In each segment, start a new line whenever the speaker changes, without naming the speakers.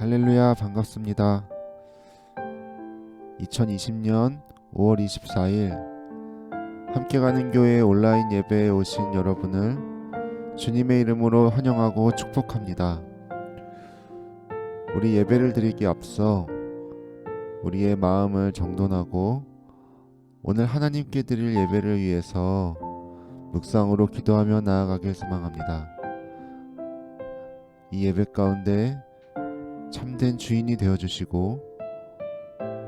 할렐루야, 반갑습니다. 2020년 5월 24일 함께 가는 교회 온라인 예배에 오신 여러분을 주님의 이름으로 환영하고 축복합니다. 우리 예배를 드리기 앞서 우리의 마음을 정돈하고 오늘 하나님께 드릴 예배를 위해서 묵상으로 기도하며 나아가길 소망합니다. 이 예배 가운데 참된 주인이 되어주시고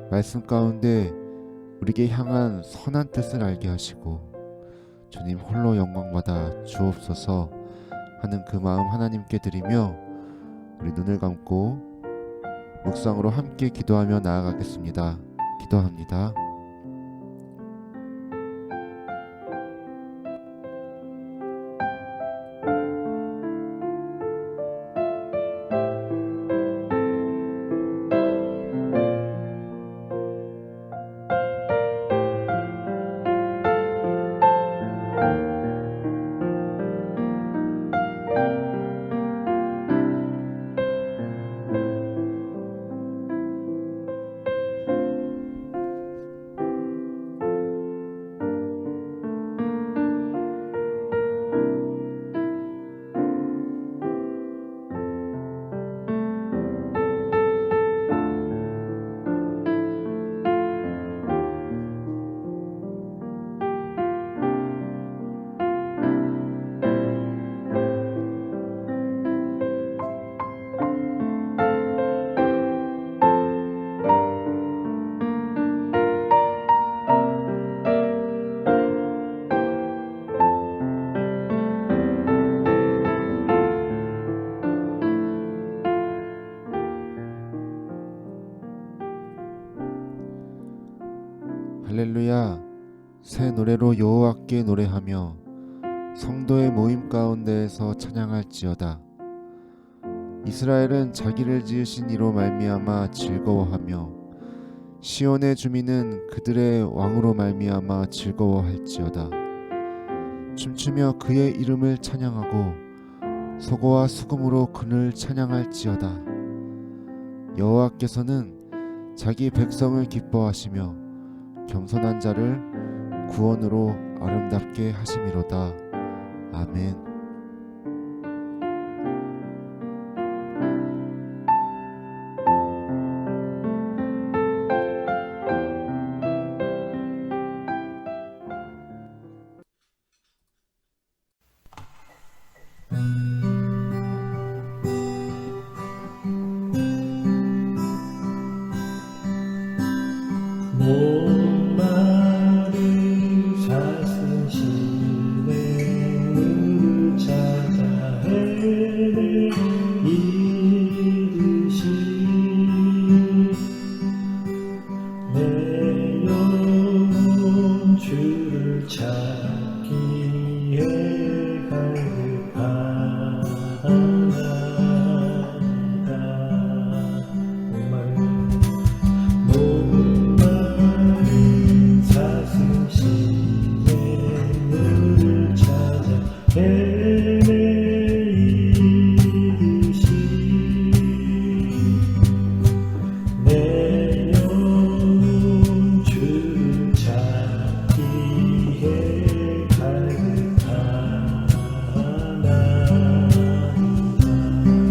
말씀 가운데 우리에게 향한 선한 뜻을 알게 하시고 주님 홀로 영광받아 주옵소서 하는 그 마음 하나님께 드리며 우리 눈을 감고 묵상으로 함께 기도하며 나아가겠습니다. 기도합니다. 할렐루야. 새 노래로 여호와께 노래하며 성도의 모임 가운데에서 찬양할지어다. 이스라엘은 자기를 지으신 이로 말미암아 즐거워하며 시온의 주민은 그들의 왕으로 말미암아 즐거워할지어다. 춤추며 그의 이름을 찬양하고 소고와 수금으로 그를 찬양할지어다. 여호와께서는 자기 백성을 기뻐하시며 겸손한 자를 구원으로 아름답게 하심이로다. 아멘.
목마른 사슴시내 물을 찾아 헤매이듯이 내 영혼 주를 찾기에 갈급하나이다.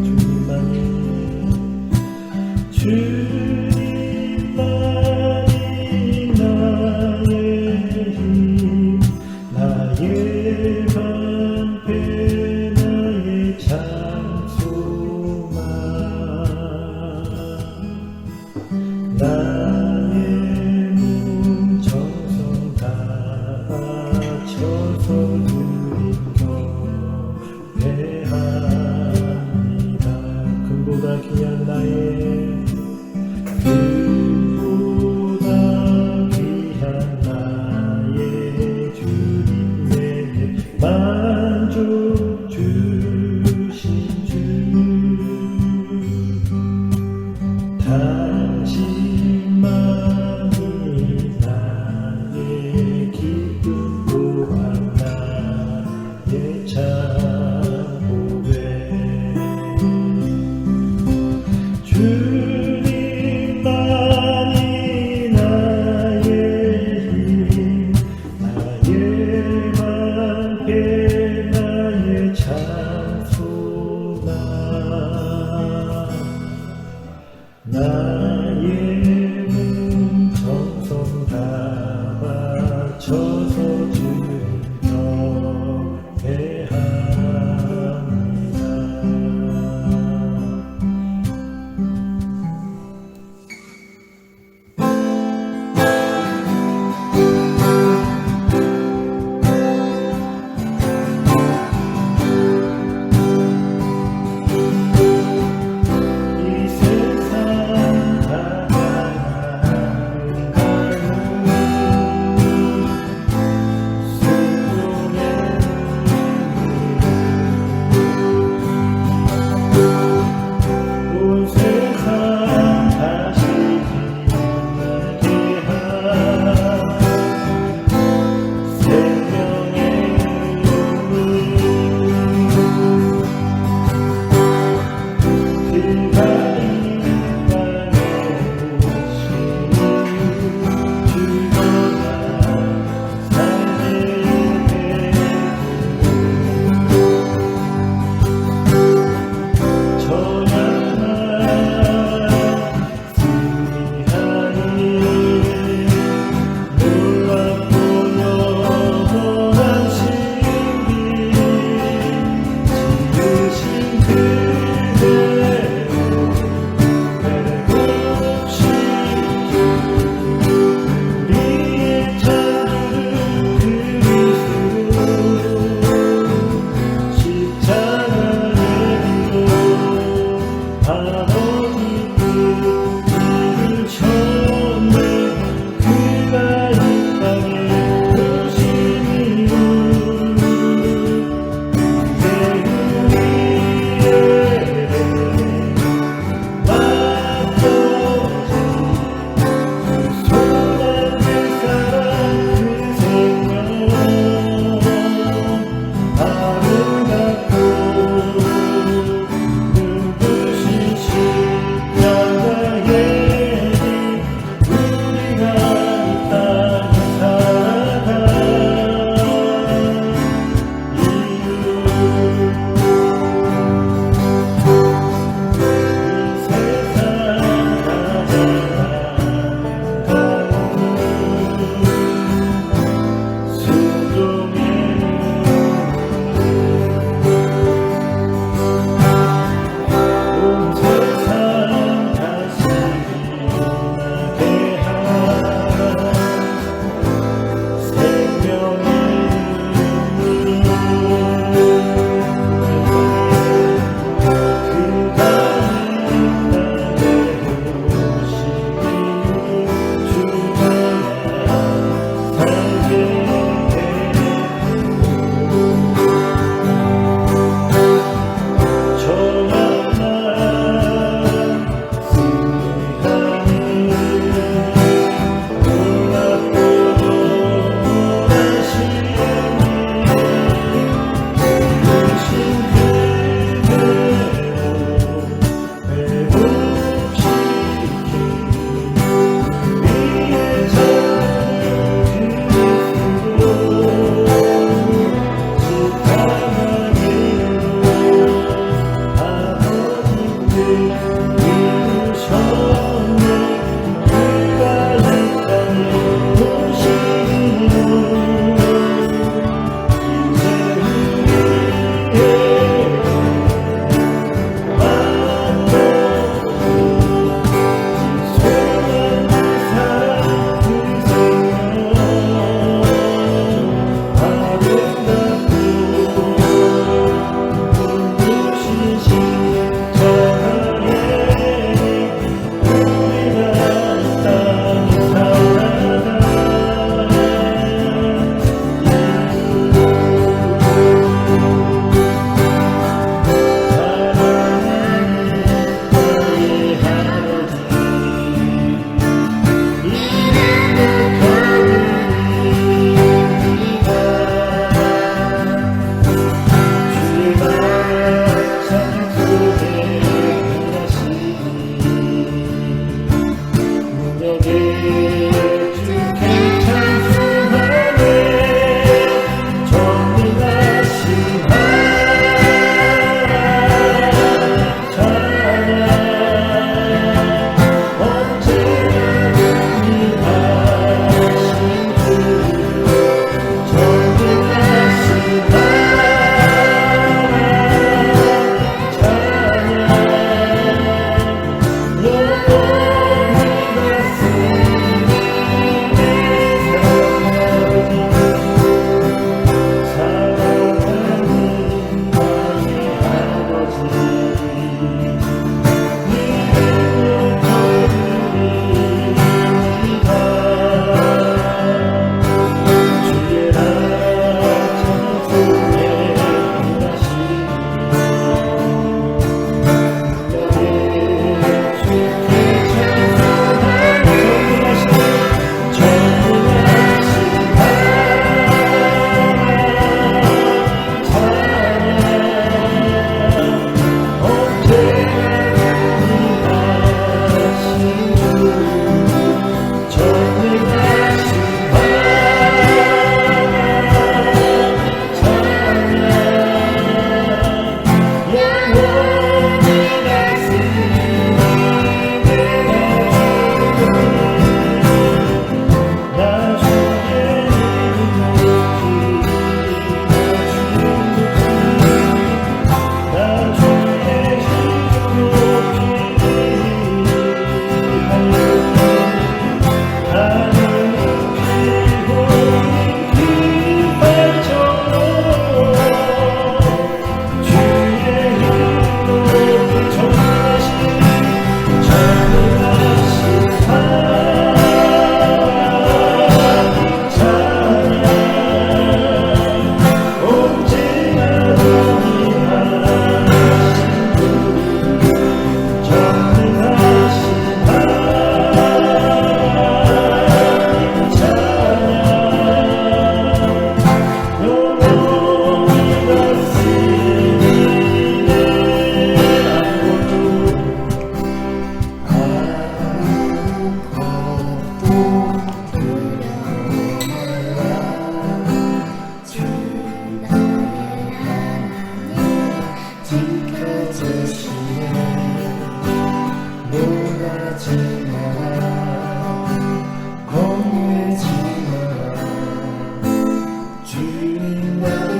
주님만이 나의 힘, 나의 방패, 나의 장소만, 나의 몸 정성 다 바쳐서 드린 경배합니다. 금보다 귀한 나의 그보다 귀한 나의 주님 내게 만족 주신 주 당신만이 나의 기쁨 또한 나의 참 고백 주 바쳐서 주님 경배합니다. 이 세상 살아가는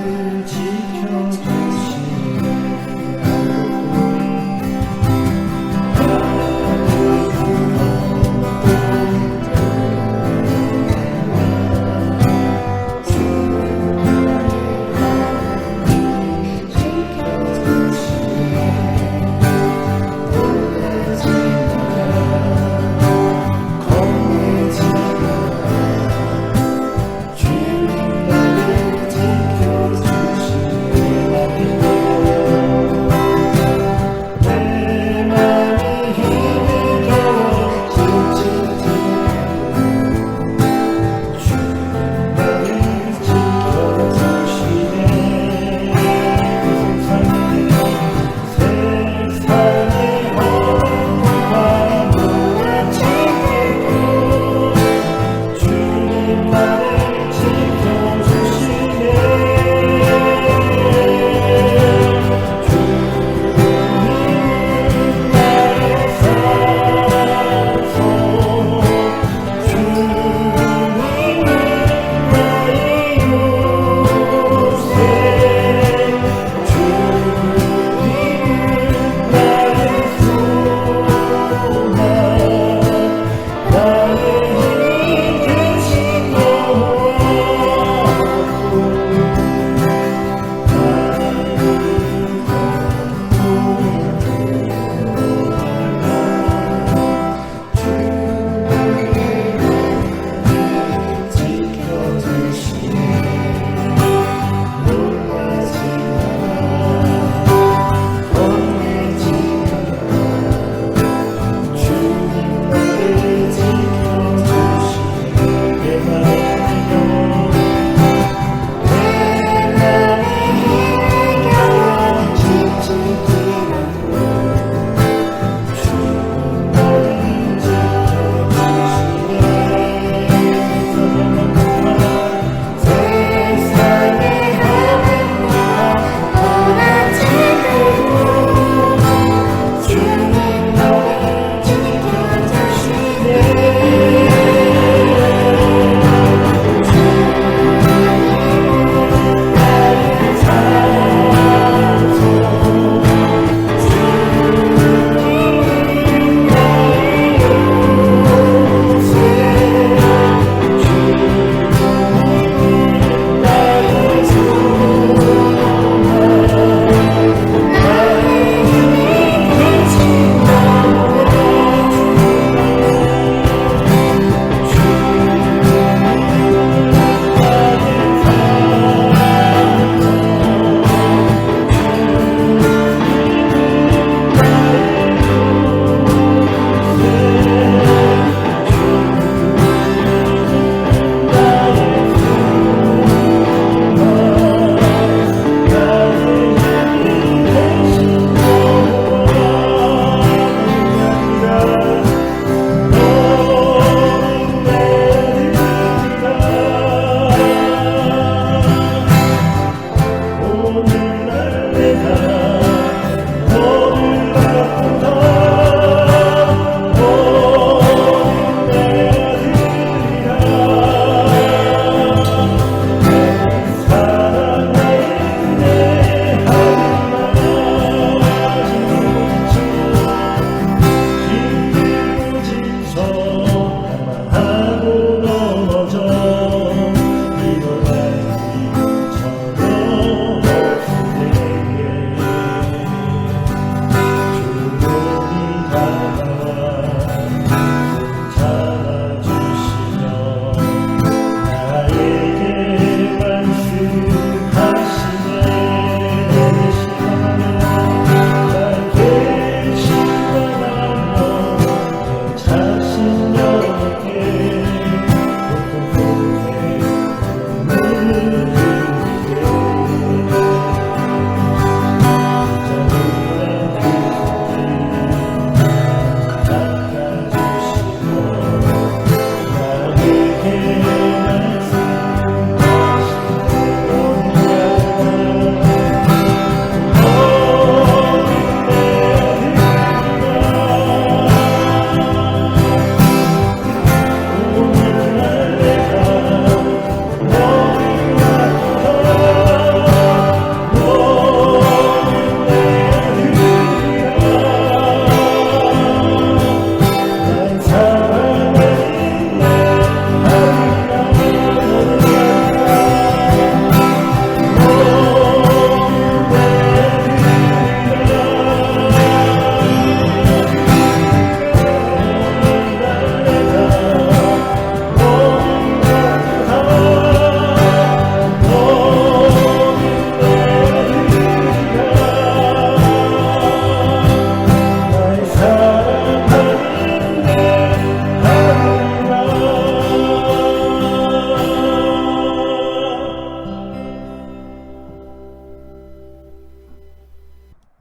주님 나를 지켜주시네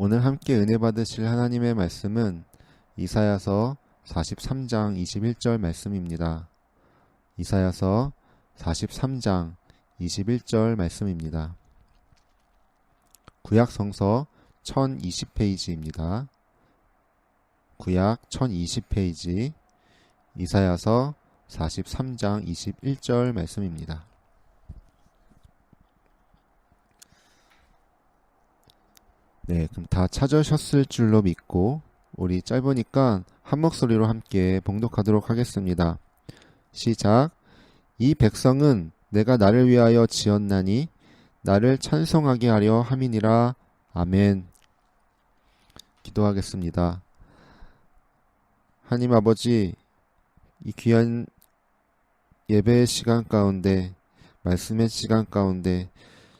오늘 함께 은혜 받으실 하나님의 말씀은 이사야서 43장 21절 말씀입니다. 이사야서 43장 21절 말씀입니다. 구약 성서 1020페이지입니다. 구약 1020페이지 이사야서 43장 21절 말씀입니다. 네, 그럼 다 찾으셨을 줄로 믿고 우리 짧으니까 한 목소리로 함께 봉독하도록 하겠습니다. 시작. 이 백성은 내가 나를 위하여 지었나니 나를 찬송하게 하려 함이니라. 아멘. 기도하겠습니다. 하나님 아버지, 이 귀한 예배의 시간 가운데, 말씀의 시간 가운데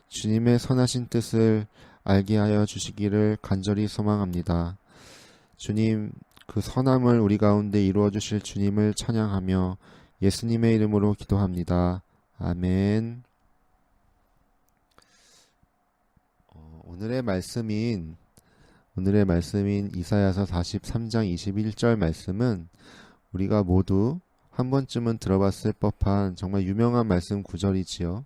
주님의 선하신 뜻을 알게 하여 주시기를 간절히 소망합니다. 주님, 그 선함을 우리 가운데 이루어 주실 주님을 찬양하며 예수님의 이름으로 기도합니다. 아멘. 오늘의 말씀인 이사야서 43장 21절 말씀은 우리가 모두 한 번쯤은 들어봤을 법한 정말 유명한 말씀 구절이지요.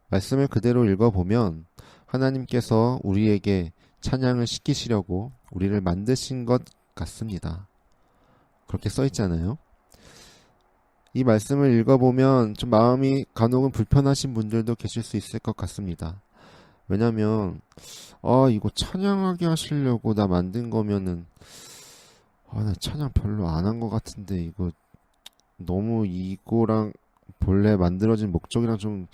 말씀을 그대로 읽어보면 하나님께서 우리에게 찬양을 시키시려고 우리를 만드신 것 같습니다. 그렇게 써 있잖아요. 이 말씀을 읽어보면 좀 마음이 간혹은 불편하신 분들도 계실 수 있을 것 같습니다. 왜냐면 이거 찬양하게 하시려고 나 만든 거면은 나 찬양 별로 안 한 것 같은데 이거 너무 이거랑 본래 만들어진 목적이랑 좀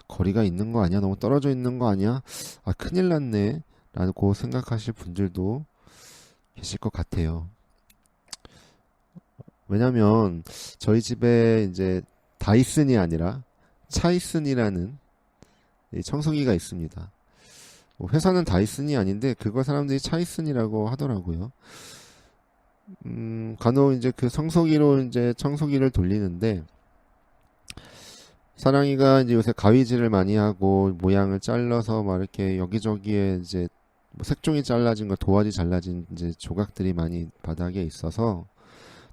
거리가 있는 거 아니야? 너무 떨어져 있는 거 아니야? 큰일 났네 라고 생각하실 분들도 계실 것 같아요. 왜냐면 저희 집에 이제 다이슨이 아니라 차이슨이라는 청소기가 있습니다. 회사는 다이슨이 아닌데 그걸 사람들이 차이슨이라고 하더라고요. 간혹 이제 그 청소기로 이제 청소기를 돌리는데 사랑이가 이제 요새 가위질을 많이 하고 모양을 잘라서 막 이렇게 여기저기에 이제 색종이 잘라진 거 도화지 잘라진 이제 조각들이 많이 바닥에 있어서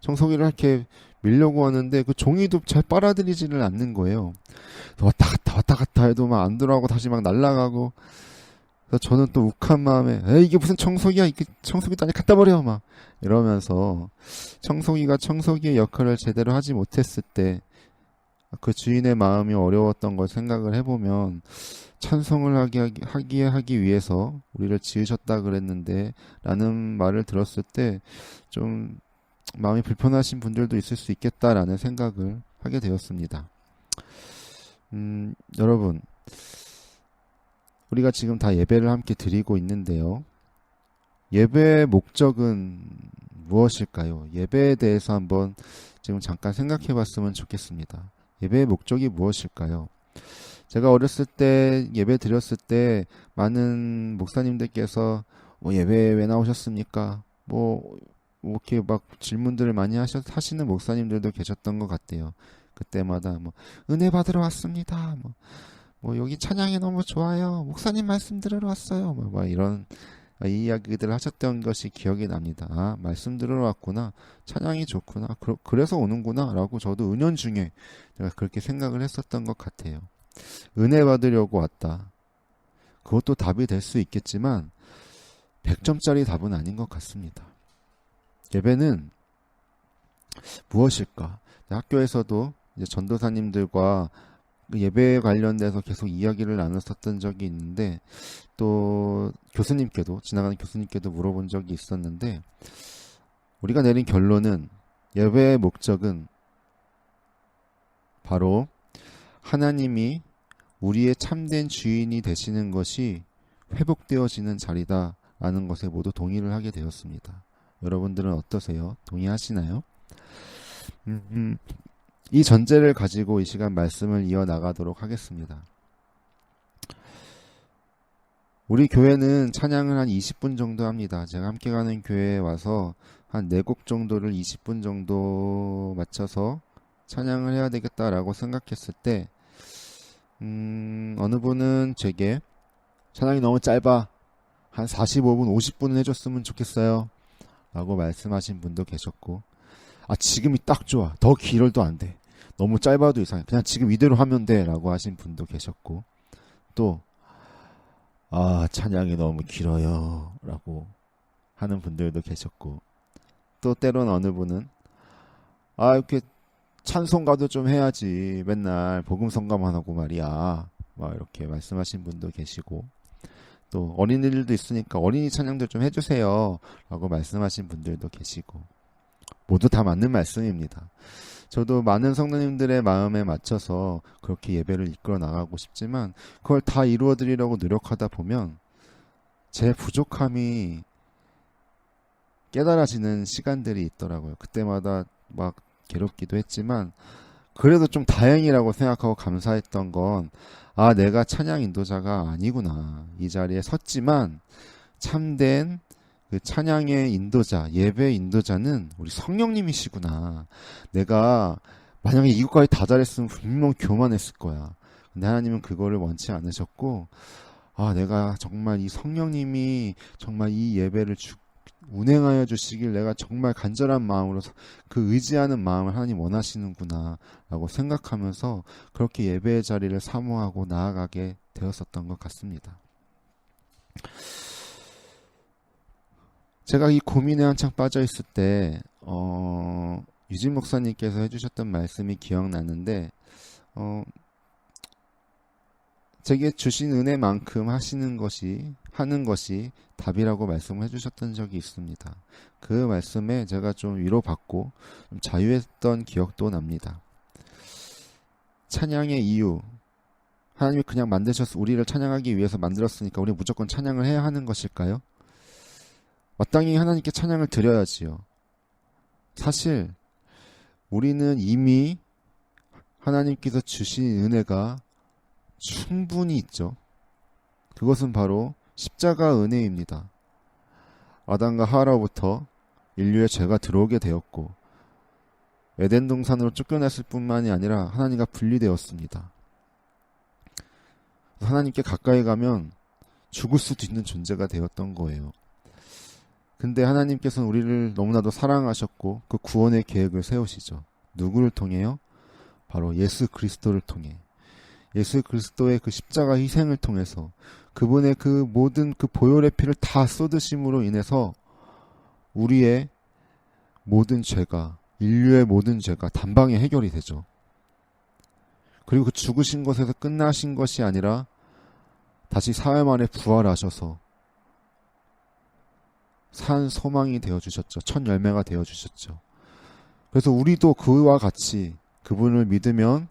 청소기를 이렇게 밀려고 하는데 그 종이도 잘 빨아들이지를 않는 거예요. 왔다 갔다 해도 막 안 들어가고 다시 막 날아가고. 그래서 저는 또 욱한 마음에 이게 무슨 청소기야, 이게 청소기도 아니 갖다 버려 막 이러면서 청소기가 청소기의 역할을 제대로 하지 못했을 때 그 주인의 마음이 어려웠던 걸 생각을 해보면 찬송을 하기 위해서 우리를 지으셨다 그랬는데 라는 말을 들었을 때 좀 마음이 불편하신 분들도 있을 수 있겠다라는 생각을 하게 되었습니다. 여러분, 우리가 지금 다 예배를 함께 드리고 있는데요. 예배의 목적은 무엇일까요? 예배에 대해서 한번 지금 잠깐 생각해 봤으면 좋겠습니다. 예배의 목적이 무엇일까요? 제가 어렸을 때 예배 드렸을 때 많은 목사님들께서 예배에 왜 나오셨습니까? 이렇게 막 질문들을 많이 하시는 목사님들도 계셨던 것 같아요. 그때마다 은혜 받으러 왔습니다. 여기 찬양이 너무 좋아요. 목사님 말씀 들으러 왔어요. 이런 이야기들을 하셨던 것이 기억이 납니다. 말씀 들으러 왔구나. 찬양이 좋구나. 그래서 오는구나. 라고 저도 은연중에 제가 그렇게 생각을 했었던 것 같아요. 은혜 받으려고 왔다. 그것도 답이 될 수 있겠지만 100점짜리 답은 아닌 것 같습니다. 예배는 무엇일까? 학교에서도 이제 전도사님들과 예배에 관련돼서 계속 이야기를 나눴었던 적이 있는데 또 지나가는 교수님께도 물어본 적이 있었는데 우리가 내린 결론은 예배의 목적은 바로 하나님이 우리의 참된 주인이 되시는 것이 회복되어지는 자리다라는 것에 모두 동의를 하게 되었습니다. 여러분들은 어떠세요? 동의하시나요? 이 전제를 가지고 이 시간 말씀을 이어나가도록 하겠습니다. 우리 교회는 찬양을 한 20분 정도 합니다. 제가 함께 가는 교회에 와서 한 4곡 정도를 20분 정도 맞춰서 찬양을 해야 되겠다라고 생각했을 때 어느 분은 제게 찬양이 너무 짧아. 한 45분, 50분은 해줬으면 좋겠어요. 라고 말씀하신 분도 계셨고, 지금이 딱 좋아. 더 길어도 안 돼. 너무 짧아도 이상해. 그냥 지금 이대로 하면 돼. 라고 하신 분도 계셨고, 또, 찬양이 너무 길어요. 라고 하는 분들도 계셨고, 또 때로는 어느 분은, 이렇게 찬송가도 좀 해야지. 맨날 복음성가만 하고 말이야. 막 이렇게 말씀하신 분도 계시고, 또 어린이들도 있으니까 어린이 찬양들 좀 해주세요. 라고 말씀하신 분들도 계시고, 모두 다 맞는 말씀입니다. 저도 많은 성도님들의 마음에 맞춰서 그렇게 예배를 이끌어 나가고 싶지만 그걸 다 이루어 드리려고 노력하다 보면 제 부족함이 깨달아지는 시간들이 있더라고요. 그때마다 막 괴롭기도 했지만 그래도 좀 다행이라고 생각하고 감사했던 건 내가 찬양 인도자가 아니구나. 이 자리에 섰지만 참된 그 찬양의 인도자, 예배 인도자는 우리 성령님이시구나. 내가 만약에 이것까지 다 잘했으면 분명 교만했을 거야. 근데 하나님은 그거를 원치 않으셨고, 내가 정말 이 성령님이 정말 이 예배를 운행하여 주시길 내가 정말 간절한 마음으로 그 의지하는 마음을 하나님 원하시는구나 라고 생각하면서 그렇게 예배의 자리를 사모하고 나아가게 되었었던 것 같습니다. 제가 이 고민에 한창 빠져 있을 때 유진 목사님께서 해주셨던 말씀이 기억나는데 제게 주신 은혜만큼 하는 것이 답이라고 말씀을 해주셨던 적이 있습니다. 그 말씀에 제가 좀 위로받고 좀 자유했던 기억도 납니다. 찬양의 이유, 하나님이 그냥 우리를 찬양하기 위해서 만들었으니까 우리 무조건 찬양을 해야 하는 것일까요? 마땅히 하나님께 찬양을 드려야지요. 사실 우리는 이미 하나님께서 주신 은혜가 충분히 있죠. 그것은 바로 십자가 은혜입니다. 아담과 하와로부터 인류의 죄가 들어오게 되었고 에덴 동산으로 쫓겨났을 뿐만이 아니라 하나님과 분리되었습니다. 하나님께 가까이 가면 죽을 수도 있는 존재가 되었던 거예요. 근데 하나님께서는 우리를 너무나도 사랑하셨고 그 구원의 계획을 세우시죠. 누구를 통해요? 바로 예수 그리스도를 통해. 예수 그리스도의 그 십자가 희생을 통해서 그분의 그 모든 그 보혈의 피를 다 쏟으심으로 인해서 우리의 모든 죄가, 인류의 모든 죄가 단방에 해결이 되죠. 그리고 그 죽으신 것에서 끝나신 것이 아니라 다시 사흘 만에 부활하셔서 산 소망이 되어주셨죠. 첫 열매가 되어주셨죠. 그래서 우리도 그와 같이 그분을 믿으면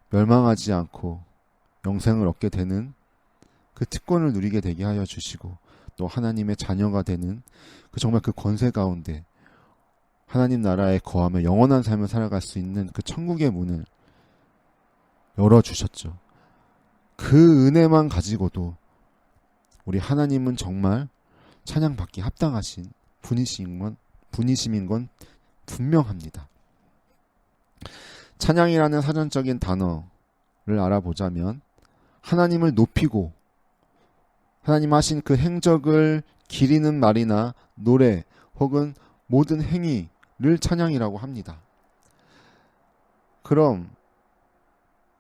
멸망하지 않고 영생을 얻게 되는 그 특권을 누리게 되게 하여 주시고 또 하나님의 자녀가 되는 정말 그 권세 가운데 하나님 나라에 거하며 영원한 삶을 살아갈 수 있는 그 천국의 문을 열어주셨죠. 그 은혜만 가지고도 우리 하나님은 정말 찬양받기 합당하신 분이심인 건 분명합니다. 찬양이라는 사전적인 단어를 알아보자면 하나님을 높이고 하나님 하신 그 행적을 기리는 말이나 노래 혹은 모든 행위를 찬양이라고 합니다. 그럼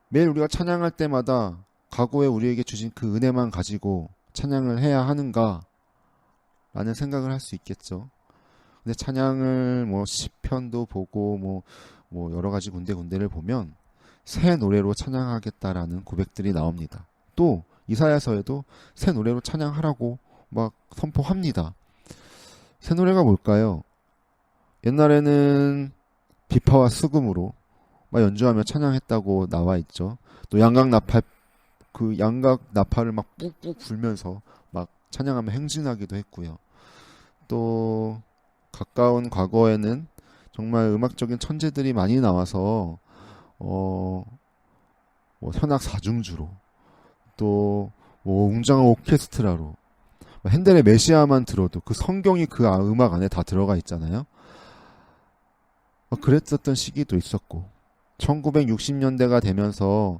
매일 우리가 찬양할 때마다 과거에 우리에게 주신 그 은혜만 가지고 찬양을 해야 하는가 라는 생각을 할 수 있겠죠. 근데 찬양을 시편도 보고 여러 가지 군데군데를 보면 새 노래로 찬양하겠다라는 고백들이 나옵니다. 또 이사야서에도 새 노래로 찬양하라고 막 선포합니다. 새 노래가 뭘까요? 옛날에는 비파와 수금으로 막 연주하며 찬양했다고 나와 있죠. 또 양각 나팔을 막 꾹꾹 불면서 막 찬양하며 행진하기도 했고요. 또 가까운 과거에는 정말 음악적인 천재들이 많이 나와서 현악 사중주로 또 웅장한 오케스트라로 핸델의 메시아만 들어도 그 성경이 그 음악 안에 다 들어가 있잖아요. 그랬었던 시기도 있었고 1960년대가 되면서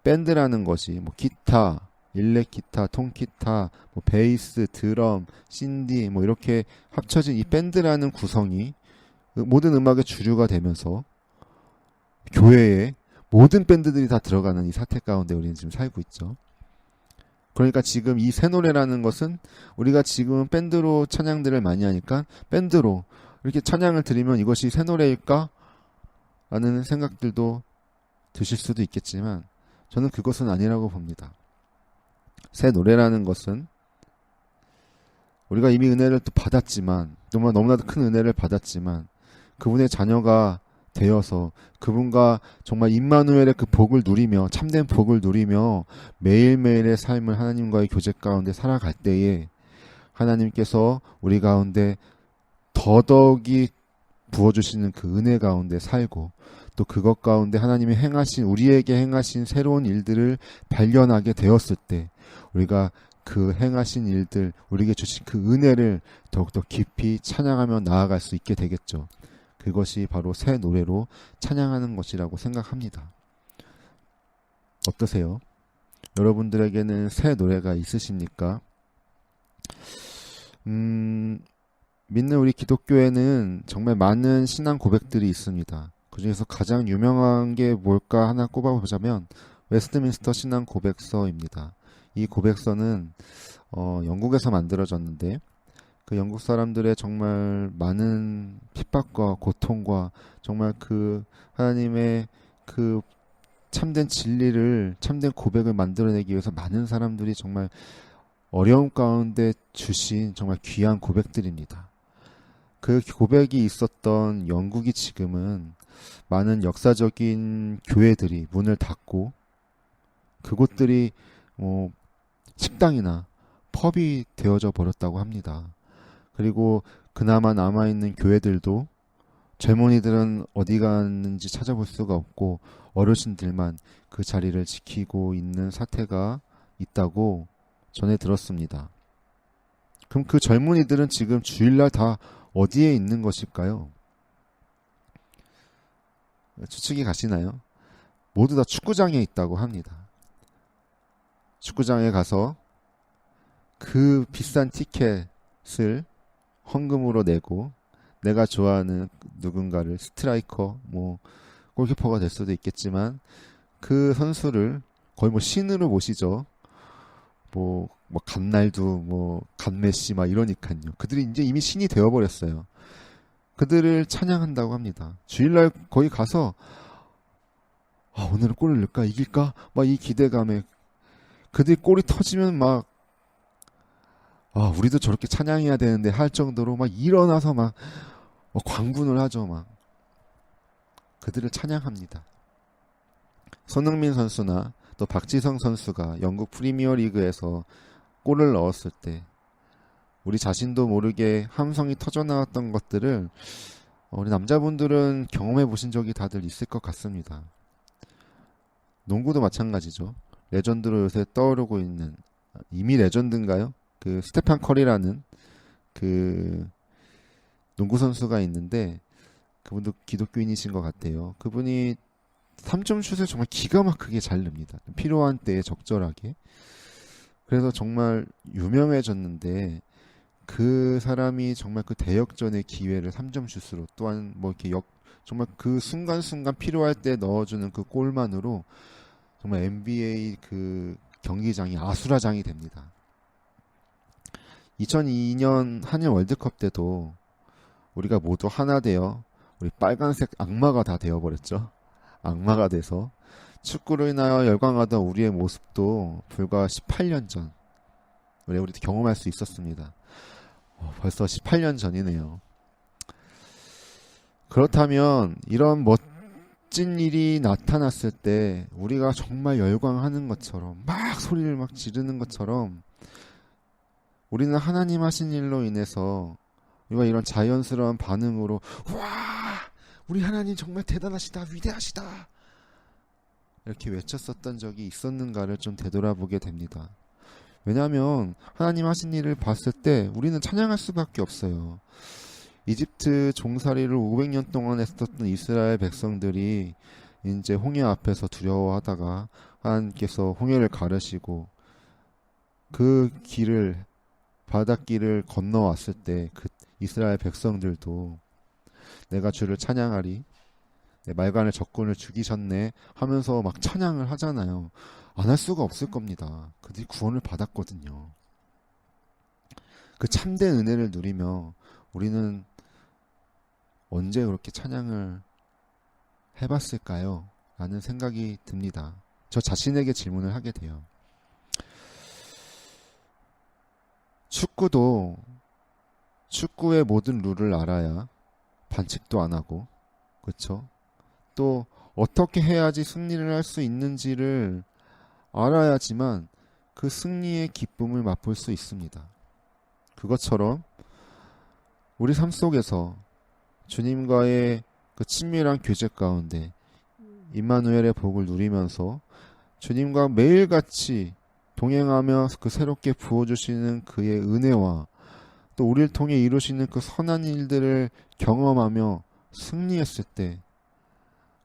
밴드라는 것이 기타, 일렉 기타, 통기타, 뭐 베이스, 드럼, 신디 뭐 이렇게 합쳐진 이 밴드라는 구성이 모든 음악의 주류가 되면서 교회에 모든 밴드들이 다 들어가는 이 사태 가운데 우리는 지금 살고 있죠. 그러니까 지금 이 새 노래라는 것은 우리가 지금 밴드로 찬양들을 많이 하니까 밴드로 이렇게 찬양을 드리면 이것이 새 노래일까? 라는 생각들도 드실 수도 있겠지만 저는 그것은 아니라고 봅니다. 새 노래라는 것은 우리가 이미 은혜를 또 받았지만 정말 너무나도 큰 은혜를 받았지만 그분의 자녀가 되어서 그분과 정말 임마누엘의 그 복을 누리며 참된 복을 누리며 매일매일의 삶을 하나님과의 교제 가운데 살아갈 때에 하나님께서 우리 가운데 더더욱이 부어주시는 그 은혜 가운데 살고 또 그것 가운데 하나님이 행하신 우리에게 행하신 새로운 일들을 발견하게 되었을 때 우리가 그 행하신 일들 우리에게 주신 그 은혜를 더욱더 깊이 찬양하며 나아갈 수 있게 되겠죠. 그것이 바로 새 노래로 찬양하는 것이라고 생각합니다. 어떠세요? 여러분들에게는 새 노래가 있으십니까? 믿는 우리 기독교에는 정말 많은 신앙 고백들이 있습니다. 그 중에서 가장 유명한 게 뭘까 하나 꼽아보자면 웨스트민스터 신앙 고백서입니다. 이 고백서는 영국에서 만들어졌는데 그 영국 사람들의 정말 많은 핍박과 고통과 정말 그 하나님의 그 참된 진리를 참된 고백을 만들어내기 위해서 많은 사람들이 정말 어려움 가운데 주신 정말 귀한 고백들입니다. 그 고백이 있었던 영국이 지금은 많은 역사적인 교회들이 문을 닫고 그곳들이 식당이나 펍이 되어져 버렸다고 합니다. 그리고 그나마 남아있는 교회들도 젊은이들은 어디 갔는지 찾아볼 수가 없고 어르신들만 그 자리를 지키고 있는 사태가 있다고 전해 들었습니다. 그럼 그 젊은이들은 지금 주일날 다 어디에 있는 것일까요? 추측이 가시나요? 모두 다 축구장에 있다고 합니다. 축구장에 가서 그 비싼 티켓을 헌금으로 내고 내가 좋아하는 누군가를 스트라이커, 골키퍼가 될 수도 있겠지만 그 선수를 거의 신으로 모시죠. 갓날두, 갓메시 이러니까요. 그들이 이제 이미 신이 되어버렸어요. 그들을 찬양한다고 합니다. 주일날 거기 가서 오늘은 골을 넣을까 이길까 이 기대감에 그들이 골이 터지면 우리도 저렇게 찬양해야 되는데 할 정도로 일어나서 광분을 하죠. 그들을 찬양합니다. 손흥민 선수나 또 박지성 선수가 영국 프리미어 리그에서 골을 넣었을 때 우리 자신도 모르게 함성이 터져나왔던 것들을 우리 남자분들은 경험해 보신 적이 다들 있을 것 같습니다. 농구도 마찬가지죠. 레전드로 요새 떠오르고 있는 이미 레전드인가요? 그 스테판 커리라는 그 농구 선수가 있는데 그분도 기독교인이신 것 같아요. 그분이 3점 슛을 정말 기가 막히게 잘 넣습니다. 필요한 때에 적절하게. 그래서 정말 유명해졌는데 그 사람이 정말 그 대역전의 기회를 3점 슛으로 또한 정말 그 순간순간 필요할 때 넣어주는 그 골만으로 정말 NBA 그 경기장이 아수라장이 됩니다. 2002년 한일 월드컵 때도 우리가 모두 하나 되어 우리 빨간색 악마가 다 되어버렸죠. 악마가 돼서 축구로 인하여 열광하던 우리의 모습도 불과 18년 전 우리도 경험할 수 있었습니다. 벌써 18년 전이네요. 그렇다면 이런 멋진 일이 나타났을 때 우리가 정말 열광하는 것처럼 소리를 지르는 것처럼 우리는 하나님 하신 일로 인해서 우리가 이런 자연스러운 반응으로 와 우리 하나님 정말 대단하시다 위대하시다 이렇게 외쳤었던 적이 있었는가를 좀 되돌아보게 됩니다. 왜냐하면 하나님 하신 일을 봤을 때 우리는 찬양할 수밖에 없어요. 이집트 종살이를 500년 동안 했었던 이스라엘 백성들이 이제 홍해 앞에서 두려워하다가 하나님께서 홍해를 가르시고 그 길을 바닷길을 건너왔을 때 그 이스라엘 백성들도 내가 주를 찬양하리 내 말간의 적군을 죽이셨네 하면서 막 찬양을 하잖아요. 안 할 수가 없을 겁니다. 그들이 구원을 받았거든요. 그 참된 은혜를 누리며 우리는 언제 그렇게 찬양을 해봤을까요? 라는 생각이 듭니다. 저 자신에게 질문을 하게 돼요. 축구도 축구의 모든 룰을 알아야 반칙도 안 하고, 그렇죠? 또 어떻게 해야지 승리를 할 수 있는지를 알아야지만 그 승리의 기쁨을 맛볼 수 있습니다. 그것처럼 우리 삶 속에서 주님과의 그 친밀한 교제 가운데 임마누엘의 복을 누리면서 주님과 매일같이 동행하며 그 새롭게 부어주시는 그의 은혜와 또 우리를 통해 이루시는 그 선한 일들을 경험하며 승리했을 때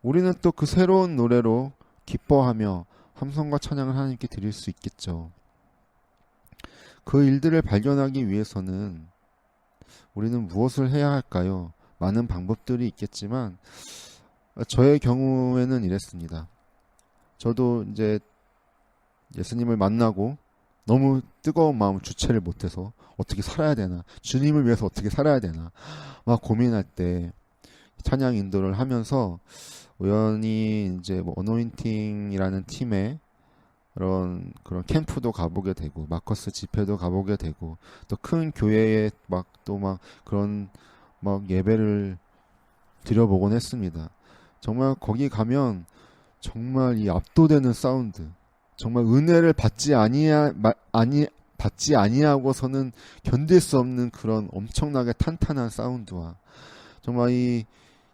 우리는 또 그 새로운 노래로 기뻐하며 함성과 찬양을 하나님께 드릴 수 있겠죠. 그 일들을 발견하기 위해서는 우리는 무엇을 해야 할까요? 많은 방법들이 있겠지만 저의 경우에는 이랬습니다. 저도 이제 예수님을 만나고 너무 뜨거운 마음을 주체를 못해서 어떻게 살아야 되나, 주님을 위해서 어떻게 살아야 되나 막 고민할 때 찬양 인도를 하면서 우연히 이제 뭐 어노인팅이라는 팀에 그런 캠프도 가보게 되고 마커스 집회도 가보게 되고 또 큰 교회에 막 그런 막 예배를 드려보곤 했습니다. 정말 거기 가면 정말 이 압도되는 사운드, 정말 은혜를 받지 아니하고서는 견딜 수 없는 그런 엄청나게 탄탄한 사운드와 정말 이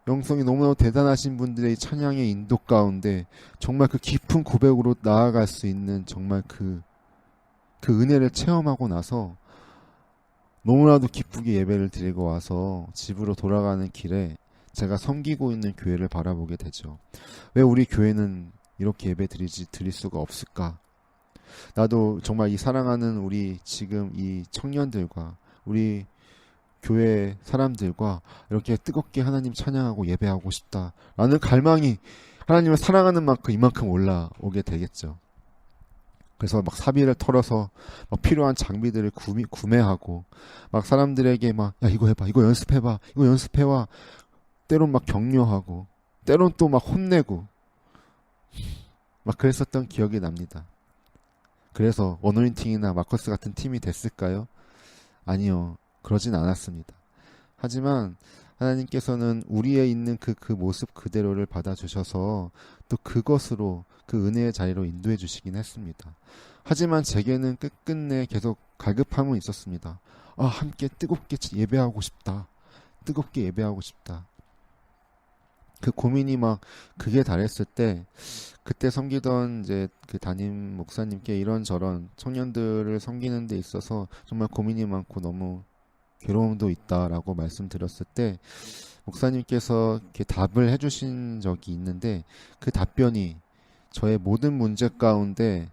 영성이 너무너무 대단하신 분들의 찬양의 인도 가운데 정말 그 깊은 고백으로 나아갈 수 있는 정말 그 은혜를 체험하고 나서 너무나도 기쁘게 예배를 드리고 와서 집으로 돌아가는 길에 제가 섬기고 있는 교회를 바라보게 되죠. 왜 우리 교회는 이렇게 예배 드릴 수가 없을까? 나도 정말 이 사랑하는 우리 지금 이 청년들과 우리 교회 사람들과 이렇게 뜨겁게 하나님 찬양하고 예배하고 싶다라는 갈망이 하나님을 사랑하는 만큼 이만큼 올라오게 되겠죠. 그래서 막 사비를 털어서 막 필요한 장비들을 구매하고 막 사람들에게 막 야 이거 해봐, 이거 연습해봐, 이거 연습해와 때론 막 격려하고 때론 또 막 혼내고 막 그랬었던 기억이 납니다. 그래서 어노인팅이나 마커스 같은 팀이 됐을까요? 아니요. 그러진 않았습니다. 하지만 하나님께서는 우리에 있는 그 모습 그대로를 받아주셔서 또 그것으로 그 은혜의 자리로 인도해 주시긴 했습니다. 하지만 제게는 끝끝내 계속 갈급함은 있었습니다. 함께 뜨겁게 예배하고 싶다. 뜨겁게 예배하고 싶다. 그 고민이 막 극에 달했을 때 그때 섬기던 이제 그 담임 목사님께 이런저런 청년들을 섬기는 데 있어서 정말 고민이 많고 너무 괴로움도 있다라고 말씀드렸을 때 목사님께서 이렇게 답을 해주신 적이 있는데 그 답변이 저의 모든 문제 가운데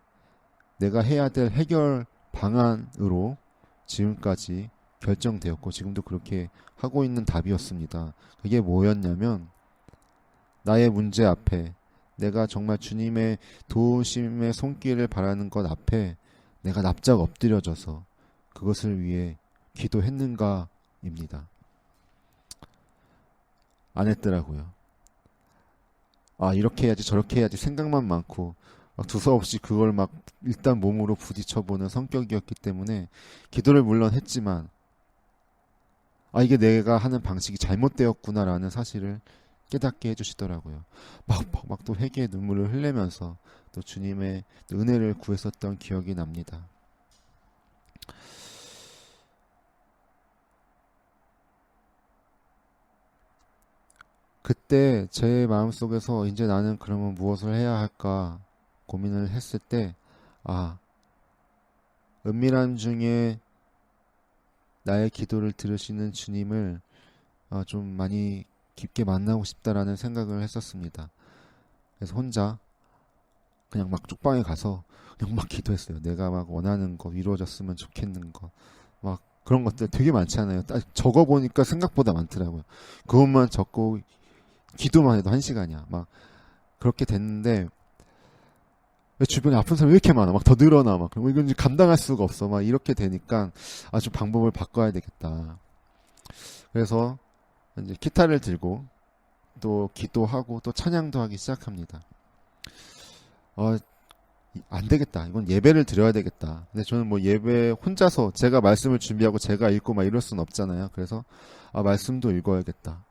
내가 해야 될 해결 방안으로 지금까지 결정되었고 지금도 그렇게 하고 있는 답이었습니다. 그게 뭐였냐면 나의 문제 앞에 내가 정말 주님의 도우심의 손길을 바라는 것 앞에 내가 납작 엎드려져서 그것을 위해 기도했는가입니다. 안 했더라고요. 이렇게 해야지 저렇게 해야지 생각만 많고 두서없이 그걸 막 일단 몸으로 부딪혀보는 성격이었기 때문에 기도를 물론 했지만 이게 내가 하는 방식이 잘못되었구나라는 사실을 깨닫게 해주시더라고요. 막 또 회개의 눈물을 흘리면서 또 주님의 또 은혜를 구했었던 기억이 납니다. 그때 제 마음속에서 이제 나는 그러면 무엇을 해야 할까 고민을 했을 때 은밀한 중에 나의 기도를 들으시는 주님을 좀 많이 깊게 만나고 싶다라는 생각을 했었습니다. 그래서 혼자 그냥 막 쪽방에 가서 그냥 막 기도했어요. 내가 막 원하는 거 이루어졌으면 좋겠는 거 막 그런 것들 되게 많잖아요. 딱 적어보니까 생각보다 많더라고요. 그것만 적고 기도만 해도 1시간이야. 막 그렇게 됐는데 왜 주변에 아픈 사람이 왜 이렇게 많아? 막 더 늘어나. 막 그럼 이건 이제 감당할 수가 없어. 막 이렇게 되니까 아주 방법을 바꿔야 되겠다. 그래서 이제 기타를 들고 또 기도하고 또 찬양도 하기 시작합니다. 안 되겠다. 이건 예배를 드려야 되겠다. 근데 저는 뭐 예배 혼자서 제가 말씀을 준비하고 제가 읽고 막 이럴 순 없잖아요. 그래서 말씀도 읽어야겠다.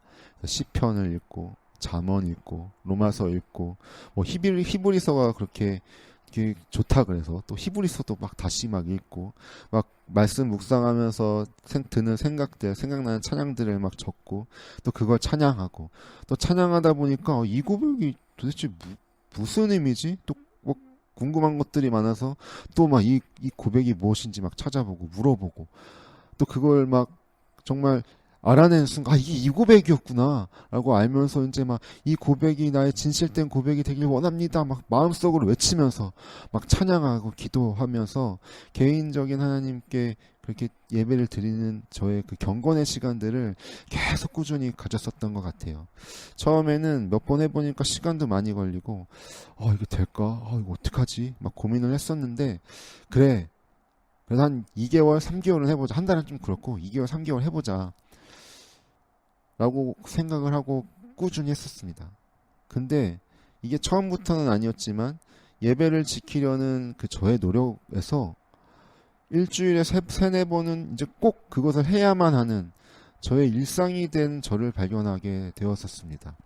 시편을 읽고 잠언 읽고 로마서 읽고 뭐 히브리서가 그렇게 좋다 그래서 또 히브리서도 막 다시 막 읽고 막 말씀 묵상하면서 드는 생각들 생각나는 찬양들을 막 적고 또 그걸 찬양하고 또 찬양하다 보니까 이 고백이 도대체 무슨 의미지? 또 뭐 궁금한 것들이 많아서 또 막 이 고백이 무엇인지 막 찾아보고 물어보고 또 그걸 막 정말 알아낸 순간 이게 이 고백이었구나 라고 알면서 이제 막 이 고백이 나의 진실된 고백이 되길 원합니다 막 마음속으로 외치면서 막 찬양하고 기도하면서 개인적인 하나님께 그렇게 예배를 드리는 저의 그 경건의 시간들을 계속 꾸준히 가졌었던 것 같아요. 처음에는 몇 번 해보니까 시간도 많이 걸리고 이거 될까? 이거 어떡하지? 막 고민을 했었는데 그래 그래서 한 2개월 3개월은 해보자. 한 달은 좀 그렇고 2개월 3개월 해보자 라고 생각을 하고 꾸준히 했었습니다. 근데 이게 처음부터는 아니었지만 예배를 지키려는 그 저의 노력에서 일주일에 3-4번은 이제 꼭 그것을 해야만 하는 저의 일상이 된 저를 발견하게 되었었습니다.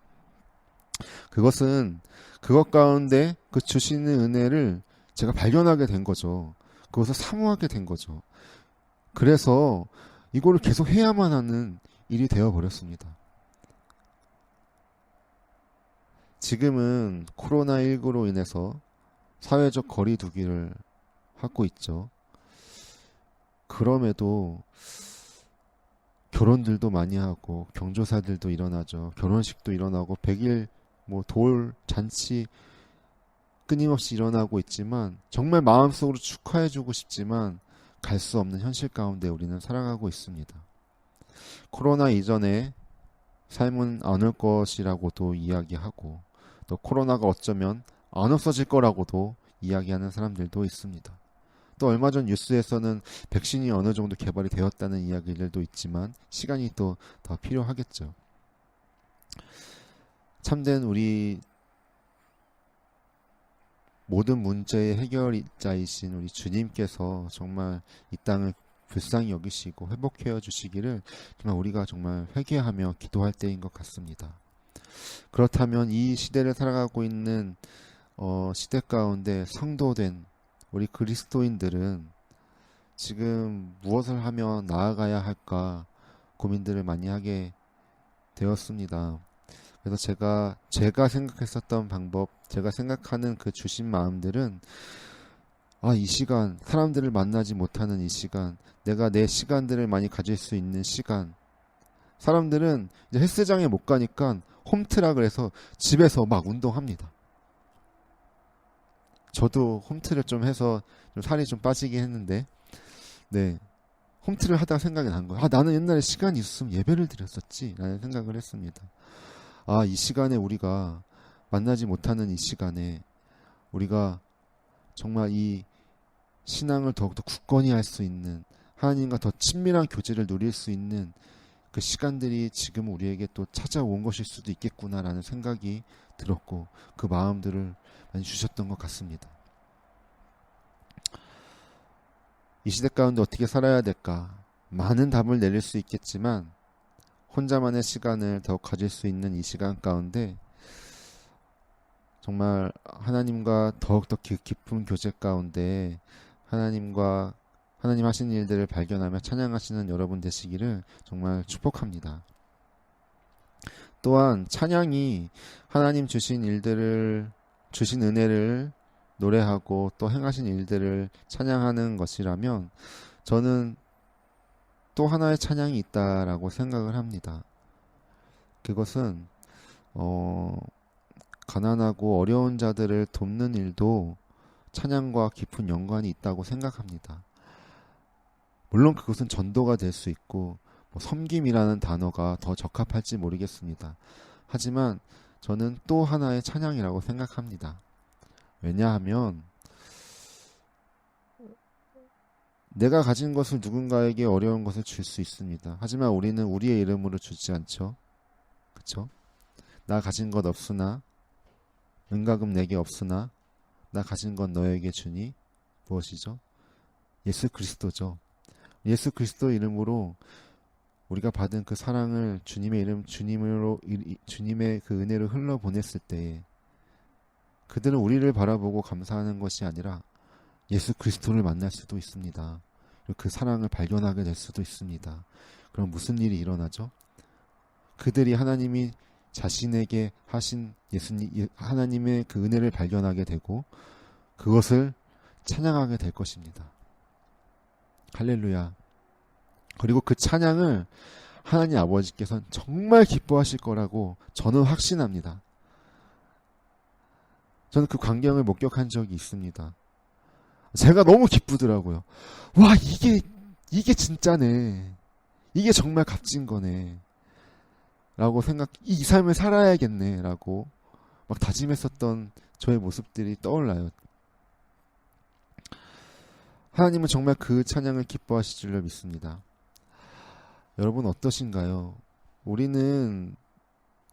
그것은 그것 가운데 그 주시는 은혜를 제가 발견하게 된 거죠. 그것을 사모하게 된 거죠. 그래서 이거를 계속 해야만 하는 일이 되어버렸습니다. 지금은 코로나19로 인해서 사회적 거리 두기를 하고 있죠. 그럼에도 결혼들도 많이 하고 경조사들도 일어나죠. 결혼식도 일어나고 100일 돌 잔치 끊임없이 일어나고 있지만 정말 마음속으로 축하해주고 싶지만 갈 수 없는 현실 가운데 우리는 살아가고 있습니다. 코로나 이전에 삶은 안 올 것이라고도 이야기하고 또 코로나가 어쩌면 안 없어질 거라고도 이야기하는 사람들도 있습니다. 또 얼마 전 뉴스에서는 백신이 어느 정도 개발이 되었다는 이야기들도 있지만 시간이 또 더 필요하겠죠. 참된 우리 모든 문제의 해결자이신 우리 주님께서 정말 이 땅을 불쌍히 여기시고 회복해 주시기를 정말 우리가 정말 회개하며 기도할 때인 것 같습니다. 그렇다면 이 시대를 살아가고 있는 시대 가운데 성도된 우리 그리스도인들은 지금 무엇을 하며 나아가야 할까 고민들을 많이 하게 되었습니다. 그래서 제가 생각했었던 방법, 제가 생각하는 그 주신 마음들은 이 시간, 사람들을 만나지 못하는 이 시간, 내가 내 시간들을 많이 가질 수 있는 시간. 사람들은 이제 헬스장에 못 가니까 홈트라 그래서 집에서 막 운동합니다. 저도 홈트를 좀 해서 좀 살이 좀 빠지긴 했는데, 네. 홈트를 하다가 생각이 난 거예요. 나는 옛날에 시간이 있었으면 예배를 드렸었지. 라는 생각을 했습니다. 이 시간에 우리가 만나지 못하는 이 시간에 우리가 정말 이 신앙을 더욱더 굳건히 할 수 있는 하나님과 더 친밀한 교제를 누릴 수 있는 그 시간들이 지금 우리에게 또 찾아온 것일 수도 있겠구나라는 생각이 들었고 그 마음들을 많이 주셨던 것 같습니다. 이 시대 가운데 어떻게 살아야 될까? 많은 답을 내릴 수 있겠지만 혼자만의 시간을 더욱 가질 수 있는 이 시간 가운데 정말 하나님과 더욱더 깊은 교제 가운데 하나님 하시는 일들을 발견하며 찬양하시는 여러분 되시기를 정말 축복합니다. 또한 찬양이 하나님 주신 은혜를 노래하고 또 행하신 일들을 찬양하는 것이라면 저는 또 하나의 찬양이 있다라고 생각을 합니다. 그것은 가난하고 어려운 자들을 돕는 일도 찬양과 깊은 연관이 있다고 생각합니다. 물론 그것은 전도가 될 수 있고 섬김이라는 단어가 더 적합할지 모르겠습니다. 하지만 저는 또 하나의 찬양이라고 생각합니다. 왜냐하면 내가 가진 것을 누군가에게 어려운 것을 줄 수 있습니다. 하지만 우리는 우리의 이름으로 주지 않죠. 그쵸? 나 가진 것 없으나 은가금 내게 없으나 나 가진 건 너에게 주니 무엇이죠? 예수 그리스도죠. 예수 그리스도 이름으로 우리가 받은 그 사랑을 주님의 이름 주님의 그 은혜를 흘러 보냈을 때에 그들은 우리를 바라보고 감사하는 것이 아니라 예수 그리스도를 만날 수도 있습니다. 그 사랑을 발견하게 될 수도 있습니다. 그럼 무슨 일이 일어나죠? 그들이 하나님이 자신에게 하신 하나님의 그 은혜를 발견하게 되고 그것을 찬양하게 될 것입니다. 할렐루야. 그리고 그 찬양을 하나님 아버지께서는 정말 기뻐하실 거라고 저는 확신합니다. 저는 그 광경을 목격한 적이 있습니다. 제가 너무 기쁘더라고요. 와, 이게 진짜네. 이게 정말 값진 거네. 라고 이 삶을 살아야겠네. 라고 막 다짐했었던 저의 모습들이 떠올라요. 하나님은 정말 그 찬양을 기뻐하실 줄로 믿습니다. 여러분 어떠신가요? 우리는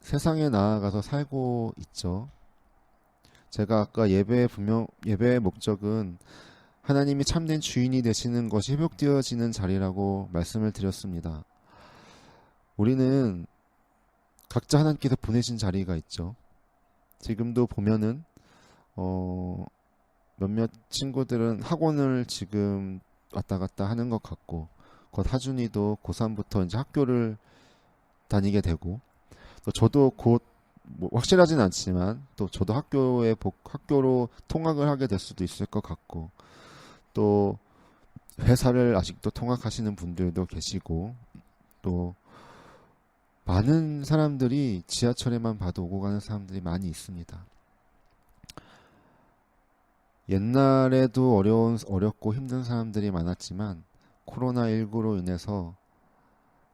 세상에 나아가서 살고 있죠. 제가 아까 예배의 목적은 하나님이 참된 주인이 되시는 것이 회복되어지는 자리라고 말씀을 드렸습니다. 우리는 각자 하나님께서 보내신 자리가 있죠. 지금도 보면은 몇몇 친구들은 학원을 지금 왔다 갔다 하는 것 같고 곧 하준이도 고3부터 이제 학교를 다니게 되고 또 저도 곧 확실하진 않지만 또 저도 학교로 통학을 하게 될 수도 있을 것 같고 또 회사를 아직도 통학하시는 분들도 계시고 또 많은 사람들이 지하철에만 봐도 오고 가는 사람들이 많이 있습니다. 옛날에도 어렵고 힘든 사람들이 많았지만 코로나19로 인해서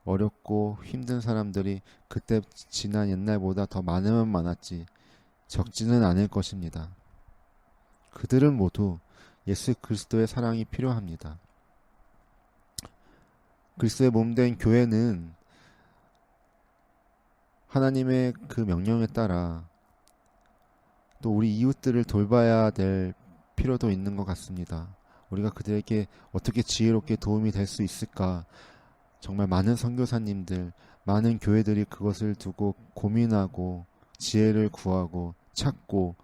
어렵고 힘든 사람들이 그때 지난 옛날보다 더 많으면 많았지 적지는 않을 것입니다. 그들은 모두 예수 그리스도의 사랑이 필요합니다. 그리스도의 몸된 교회는 하나님의 그 명령에 따라 또 우리 이웃들을 돌봐야 될 필요도 있는 것 같습니다. 우리가 그들에게 어떻게 지혜롭게 도움이 될 수 있을까? 정말 많은 선교사님들, 많은 교회들이 그것을 두고 고민하고 지혜를 구하고 찾고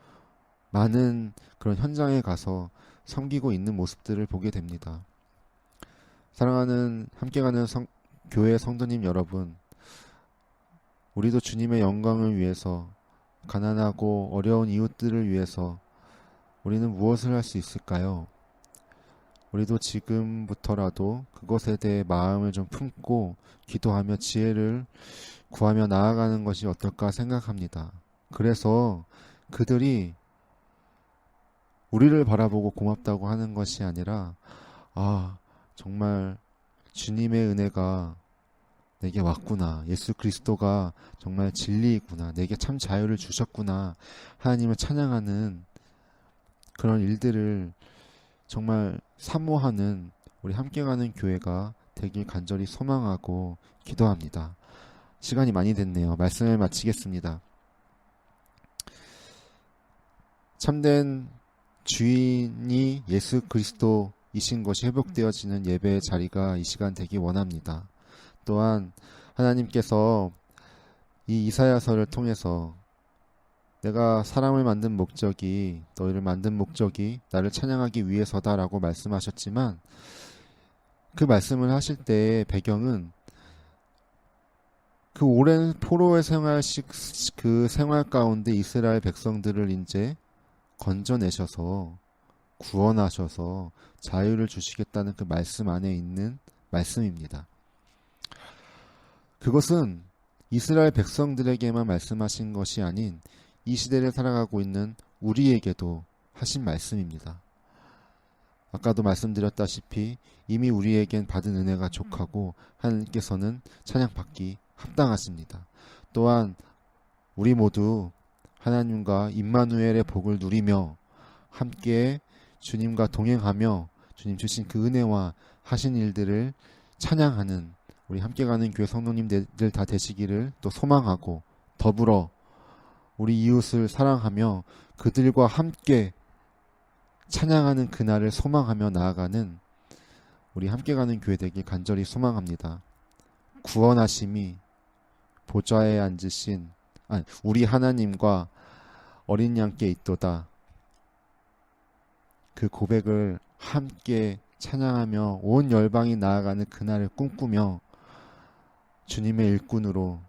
많은 그런 현장에 가서 섬기고 있는 모습들을 보게 됩니다. 사랑하는 함께 가는 교회 성도님 여러분, 우리도 주님의 영광을 위해서 가난하고 어려운 이웃들을 위해서 우리는 무엇을 할 수 있을까요? 우리도 지금부터라도 그것에 대해 마음을 좀 품고 기도하며 지혜를 구하며 나아가는 것이 어떨까 생각합니다. 그래서 그들이 우리를 바라보고 고맙다고 하는 것이 아니라 정말 주님의 은혜가 내게 왔구나. 예수 그리스도가 정말 진리이구나. 내게 참 자유를 주셨구나. 하나님을 찬양하는 그런 일들을 정말 사모하는 우리 함께 가는 교회가 되길 간절히 소망하고 기도합니다. 시간이 많이 됐네요. 말씀을 마치겠습니다. 참된 주인이 예수 그리스도이신 것이 회복되어지는 예배의 자리가 이 시간 되기 원합니다. 또한 하나님께서 이 이사야서를 통해서 내가 사람을 만든 목적이 너희를 만든 목적이 나를 찬양하기 위해서다라고 말씀하셨지만 그 말씀을 하실 때의 배경은 그 오랜 포로의 그 생활 가운데 이스라엘 백성들을 이제 건져내셔서 구원하셔서 자유를 주시겠다는 그 말씀 안에 있는 말씀입니다. 그것은 이스라엘 백성들에게만 말씀하신 것이 아닌 이 시대를 살아가고 있는 우리에게도 하신 말씀입니다. 아까도 말씀드렸다시피 이미 우리에겐 받은 은혜가 족하고 하나님께서는 찬양받기 합당하십니다. 또한 우리 모두 하나님과 임마누엘의 복을 누리며 함께 주님과 동행하며 주님 주신 그 은혜와 하신 일들을 찬양하는 우리 함께 가는 교회 성도님들 다 되시기를 또 소망하고, 더불어 우리 이웃을 사랑하며 그들과 함께 찬양하는 그날을 소망하며 나아가는 우리 함께 가는 교회 되길 간절히 소망합니다. 구원하심이 보좌에 앉으신 우리 하나님과 어린 양께 있도다. 그 고백을 함께 찬양하며 온 열방이 나아가는 그날을 꿈꾸며 주님의 일꾼으로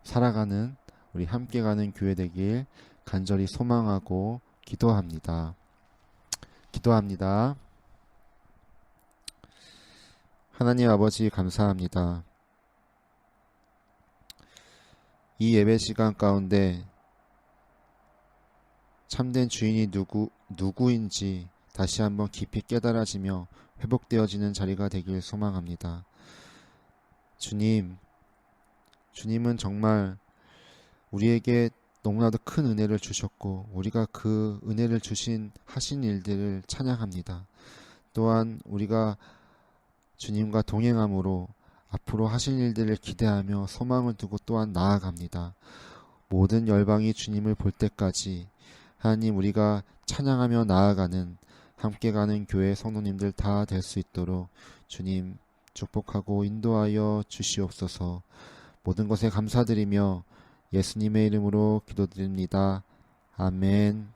살아가는 우리 함께 가는 교회 되길 간절히 소망하고 기도합니다. 하나님 아버지 감사합니다. 이 예배 시간 가운데 참된 주인이 누구인지 다시 한번 깊이 깨달아지며 회복되어지는 자리가 되길 소망합니다. 주님은 정말 우리에게 너무나도 큰 은혜를 주셨고 우리가 그 은혜를 하신 일들을 찬양합니다. 또한 우리가 주님과 동행함으로 앞으로 하실 일들을 기대하며 소망을 두고 또한 나아갑니다. 모든 열방이 주님을 볼 때까지 하나님, 우리가 찬양하며 나아가는 함께 가는 교회 성도님들 다 될 수 있도록 주님 축복하고 인도하여 주시옵소서. 모든 것에 감사드리며 예수님의 이름으로 기도드립니다. 아멘.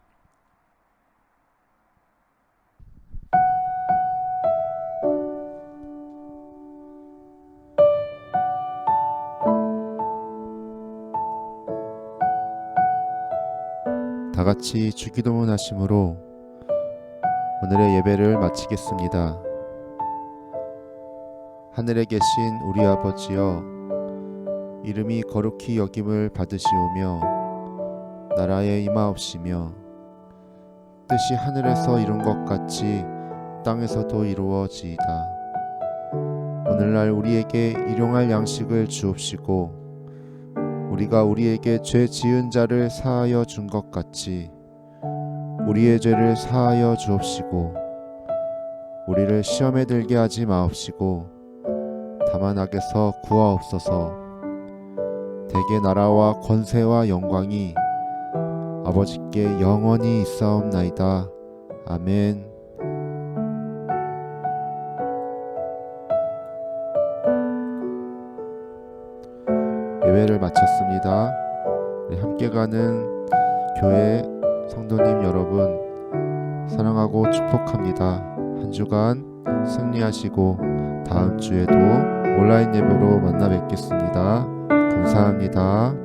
다 같이 주기도문 하심으로 오늘의 예배를 마치겠습니다. 하늘에 계신 우리 아버지여, 이름이 거룩히 여김을 받으시오며 나라에 임하옵시며 뜻이 하늘에서 이룬 것 같이 땅에서도 이루어지이다. 오늘날 우리에게 일용할 양식을 주옵시고 우리가 우리에게 죄 지은 자를 사하여 준 것 같이 우리의 죄를 사하여 주옵시고 우리를 시험에 들게 하지 마옵시고 다만 악에서 구하옵소서. 대개 나라와 권세와 영광이 아버지께 영원히 있사옵나이다. 아멘. 예배를 마쳤습니다. 우리 함께 가는 교회 성도님 여러분 사랑하고 축복합니다. 한 주간 승리하시고 다음 주에도 온라인 예배로 만나 뵙겠습니다. 감사합니다.